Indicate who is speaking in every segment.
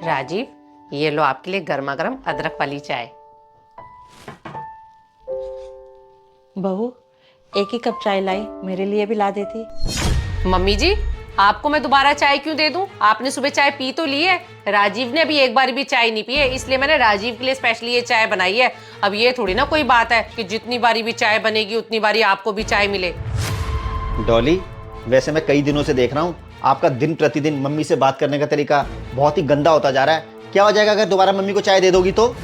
Speaker 1: राजीव, ये लो आपके लिए गर्मा गर्म अदरक वाली चाय।
Speaker 2: बहू, एक ही कप चाय लाई, मेरे लिए भी ला देती।
Speaker 1: मम्मी जी, आपको मैं दोबारा चाय क्यों दे दूं? आपने सुबह चाय पी तो ली है। राजीव ने अभी एक बार भी चाय नहीं पी है, इसलिए मैंने राजीव के लिए स्पेशली ये चाय बनाई है। अब ये थोड़ी ना कोई बात है कि जितनी बारी भी चाय बनेगी उतनी बारी आपको भी चाय मिले।
Speaker 3: डॉली, वैसे मैं कई दिनों से देख रहा हूँ आपका दिन प्रतिदिन मम्मी से बात करने का तरीका बहुत ही गंदा होता जा रहा है। क्या हो जाएगा अगर दोबारा मम्मी को चाय दे दोगी तो?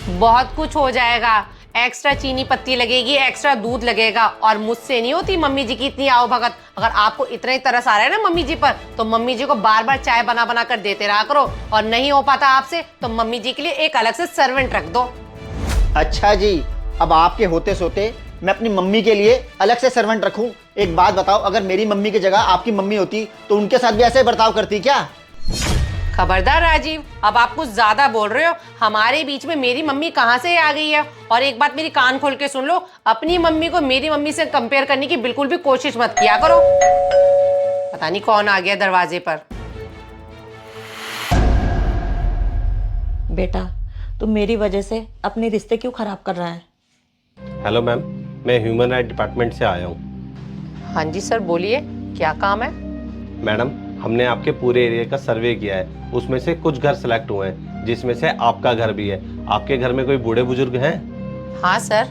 Speaker 1: बहुत कुछ हो जाएगा। एक्स्ट्रा चीनी पत्ती लगेगी, एक्स्ट्रा दूध लगेगा, और मुझसे नहीं होती मम्मी जी की इतनी आवभगत। अगर आपको इतना ही तरस आ रहा है ना मम्मी जी पर, तो मम्मी जी को बार बार चाय बना बना कर देते रहा करो। और नहीं हो पाता आपसे तो मम्मी जी के लिए एक अलग से सर्वेंट रख दो।
Speaker 3: अच्छा जी, अब आपके होते सोते मैं अपनी मम्मी के लिए अलग से सर्वेंट रखूं? एक बात बताओ, अगर मेरी मम्मी की जगह आपकी मम्मी होती तो उनके साथ भी ऐसे बर्ताव करती क्या?
Speaker 1: खबरदार राजीव, अब आप कुछ ज्यादा बोल रहे हो। हमारे बीच में मेरी मम्मी कहाँ से आ गई है? और एक बात मेरी कान खोल के सुन लो, अपनी मम्मी को मेरी मम्मी से कंपेयर करने की बिल्कुल भी कोशिश मत किया करो। पता नहीं कौन आ गया दरवाजे पर।
Speaker 2: बेटा, तुम मेरी वजह से अपने रिश्ते क्यों खराब कर रहा है?
Speaker 4: हेलो मैम, मैं ह्यूमन राइट डिपार्टमेंट से आया हूँ।
Speaker 1: हाँ जी सर, बोलिए, क्या काम है?
Speaker 4: मैडम, हमने आपके पूरे एरिया का सर्वे किया है, उसमें से कुछ घर सेलेक्ट हुए हैं, जिसमें से आपका घर भी है। आपके घर में कोई बूढ़े बुजुर्ग हैं?
Speaker 1: हाँ सर,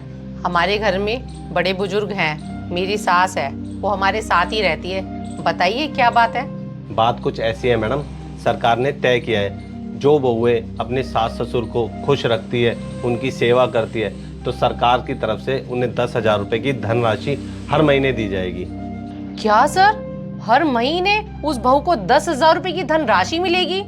Speaker 1: हमारे घर में बड़े बुजुर्ग हैं। मेरी सास है, वो हमारे साथ ही रहती है। बताइए क्या बात है?
Speaker 4: बात कुछ ऐसी है मैडम, सरकार ने तय किया है, जो बहुएं अपने सास ससुर को खुश रखती है, उनकी सेवा करती है, तो सरकार की तरफ से उन्हें 10,000 रुपए की धनराशि हर महीने दी जाएगी।
Speaker 1: क्या सर, हर महीने उस बहू को 10,000 रुपए की धनराशि मिलेगी?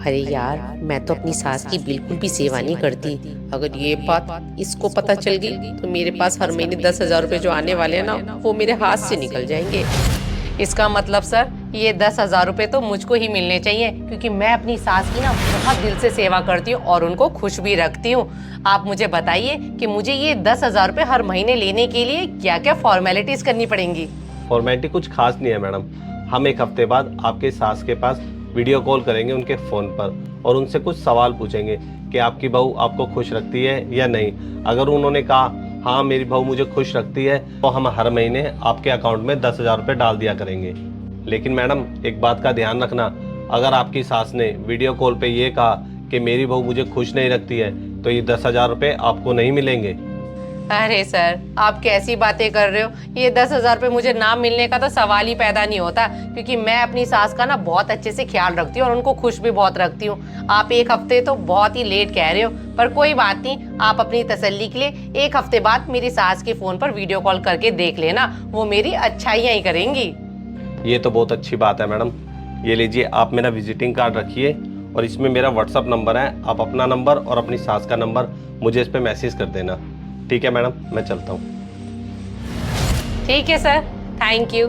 Speaker 1: अरे यार, मैं तो अपनी सास की बिल्कुल भी सेवा नहीं करती। अगर ये बात इसको पता चल गई तो मेरे पास हर महीने 10,000 रुपए जो आने वाले हैं ना, वो मेरे हाथ से निकल जाएंगे। इसका मतलब सर, ये 10,000 रुपए तो मुझको ही मिलने चाहिए, क्योंकि मैं अपनी सास की ना बहुत दिल से सेवा करती हूँ और उनको खुश भी रखती हूँ। आप मुझे बताइए कि मुझे ये 10,000 रुपए हर महीने लेने के लिए क्या क्या फॉर्मेलिटीज करनी पड़ेंगी?
Speaker 4: फॉर्मेलिटी कुछ खास नहीं है मैडम। हम एक हफ्ते बाद आपके सास के पास वीडियो कॉल करेंगे उनके फ़ोन पर, और उनसे कुछ सवाल पूछेंगे कि आपकी बहू आपको खुश रखती है या नहीं। अगर उन्होंने कहा हाँ मेरी बहू मुझे खुश रखती है, तो हम हर महीने आपके अकाउंट में 10,000 रुपये डाल दिया करेंगे। लेकिन मैडम, एक बात का ध्यान रखना, अगर आपकी सास ने वीडियो कॉल पे ये कहा कि मेरी बहू मुझे खुश नहीं रखती है, तो ये 10,000 रुपये आपको नहीं मिलेंगे।
Speaker 1: अरे सर, आप कैसी बातें कर रहे हो? ये 10,000 रुपये मुझे ना मिलने का तो सवाल ही पैदा नहीं होता, क्योंकि मैं अपनी सास का ना बहुत अच्छे से ख्याल रखती हूँ और उनको खुश भी बहुत रखती हूँ। आप एक हफ्ते तो बहुत ही लेट कह रहे हो, पर कोई बात नहीं। आप अपनी तसल्ली के लिए एक हफ्ते बाद मेरी सास के फोन पर वीडियो कॉल करके देख लेना, वो मेरी अच्छाइयाँ ही करेंगी।
Speaker 4: ये तो बहुत अच्छी बात है मैडम। ये लीजिए, आप मेरा विजिटिंग कार्ड रखिए, और इसमें मेरा व्हाट्सअप नंबर है। आप अपना नंबर और अपनी सास का नंबर मुझे इस पर मैसेज कर देना। ठीक है मैडम, मैं चलता हूँ।
Speaker 1: ठीक है सर, थैंक यू।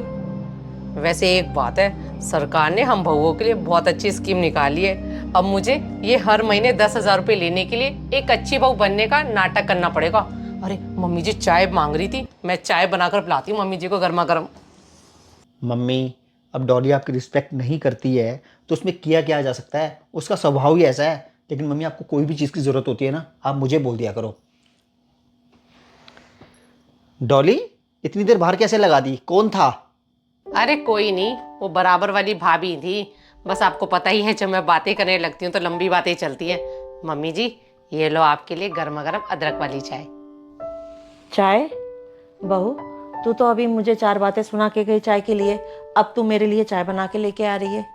Speaker 1: वैसे एक बात है, सरकार ने हम बहुओं के लिए बहुत अच्छी स्कीम निकाली है। अब मुझे ये हर महीने 10,000 रुपये लेने के लिए एक अच्छी बहू बनने का नाटक करना पड़ेगा। अरे मम्मी जी चाय मांग रही थी, मैं चाय बनाकर पिलाती हूँ मम्मी जी को गर्मा गर्म।
Speaker 3: मम्मी, अब डॉली आपकी रिस्पेक्ट नहीं करती है तो उसमें किया क्या जा सकता है? उसका स्वभाव ही ऐसा है। लेकिन मम्मी, आपको कोई भी चीज़ की ज़रूरत होती है ना, आप मुझे बोल दिया करो। डॉली, इतनी देर बाहर कैसे लगा दी? कौन था?
Speaker 1: अरे कोई नहीं, वो बराबर वाली भाभी थी। बस आपको पता ही है, जब मैं बातें करने लगती हूँ तो लंबी बातें चलती हैं। मम्मी जी, ये लो आपके लिए गर्मा गर्म अदरक वाली चाय।
Speaker 2: चाय? बहू, तू तो अभी मुझे 4 बातें सुना के गई चाय के लिए, अब तू मेरे लिए चाय बना के लेके आ रही है?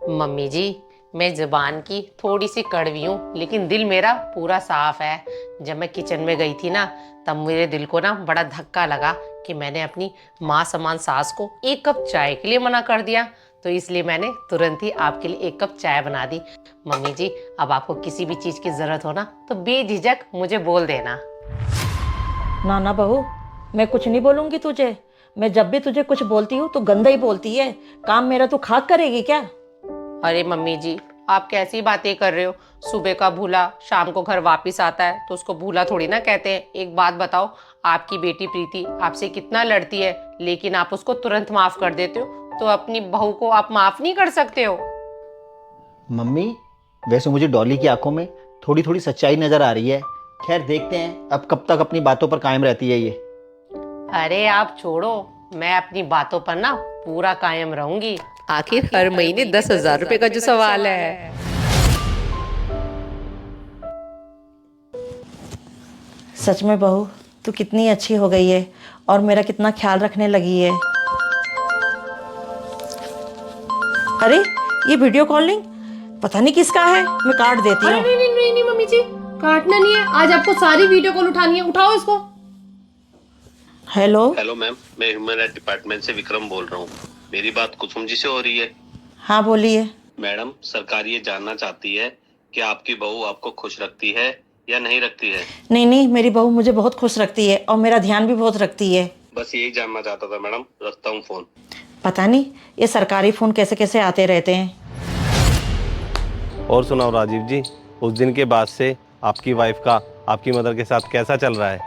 Speaker 1: मम्मी जी, मैं जुबान की थोड़ी सी कड़वी हूँ, लेकिन दिल मेरा पूरा साफ है। जब मैं किचन में गई थी ना, तब मेरे दिल को ना बड़ा धक्का लगा कि मैंने अपनी माँ समान सास को 1 कप चाय के लिए मना कर दिया। तो इसलिए मैंने तुरंत ही आपके लिए 1 कप चाय बना दी। मम्मी जी, अब आपको किसी भी चीज़ की ज़रूरत हो ना, तो बेझिझक मुझे बोल देना।
Speaker 2: ना ना बहू, मैं कुछ नहीं बोलूंगी तुझे। मैं जब भी तुझे कुछ बोलती हूँ तो गंदा ही बोलती है। काम मेरा तू खाक करेगी क्या?
Speaker 1: अरे मम्मी जी, आप कैसी बातें कर रहे हो? सुबह का भूला शाम को घर वापस आता है, तो उसको भूला थोड़ी ना कहते हैं। एक बात बताओ, आपकी बेटी प्रीति आपसे कितना लड़ती है, लेकिन आप उसको तुरंत माफ कर देते हो, तो अपनी बहू को आप माफ नहीं कर सकते हो?
Speaker 3: मम्मी, वैसे मुझे डॉली की आंखों में थोड़ी थोड़ी सच्चाई नज़र आ रही है। खैर देखते हैं अब कब तक अपनी बातों पर कायम रहती है ये।
Speaker 1: अरे आप छोड़ो, मैं अपनी बातों पर ना पूरा कायम रहूंगी। आखिर हर महीने 10,000 रुपए का जो सवाल है।
Speaker 2: सच में बहू, तू कितनी अच्छी हो गई है और मेरा कितना ख्याल रखने लगी है। अरे ये वीडियो कॉलिंग पता नहीं किसका है, मैं काट देती
Speaker 1: अरे
Speaker 2: हूँ।
Speaker 1: नहीं मम्मी जी, काटना नहीं है। आज आपको सारी वीडियो कॉल उठानी है, उठाओ इसको।
Speaker 2: हेलो।
Speaker 4: हेलो मैम, मैं ह्यूमन राइट डिपार्टमेंट से विक्रम बोल रहा हूँ। मेरी बात कुसुम जी से हो रही है?
Speaker 2: हाँ बोलिए।
Speaker 4: मैडम, सरकार ये जानना चाहती है कि आपकी बहू आपको खुश रखती है या नहीं रखती है।
Speaker 2: नहीं, मेरी बहू मुझे बहुत खुश रखती है और मेरा ध्यान भी बहुत रखती है।
Speaker 4: बस यही जानना चाहता था मैडम, रखता हूँ फोन।
Speaker 2: पता नहीं ये सरकारी फ़ोन कैसे कैसे आते रहते हैं।
Speaker 4: और सुनाओ राजीव जी, उस दिन के बाद से आपकी वाइफ का आपकी मदर के साथ कैसा चल रहा है?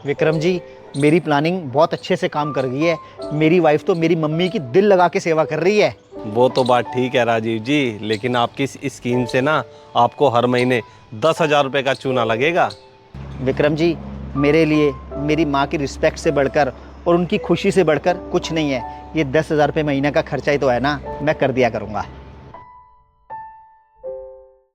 Speaker 3: विक्रम जी, मेरी प्लानिंग बहुत अच्छे से काम कर गई है। मेरी वाइफ तो मेरी मम्मी की दिल लगा के सेवा कर रही है।
Speaker 4: वो तो बात ठीक है राजीव जी, लेकिन आपकी इस स्कीम से ना आपको हर महीने 10,000 रुपये का चूना लगेगा।
Speaker 3: विक्रम जी, मेरे लिए मेरी माँ की रिस्पेक्ट से बढ़कर और उनकी खुशी से बढ़कर कुछ नहीं है। ये 10,000 रुपये महीने का खर्चा ही तो है ना, मैं कर दिया करूँगा।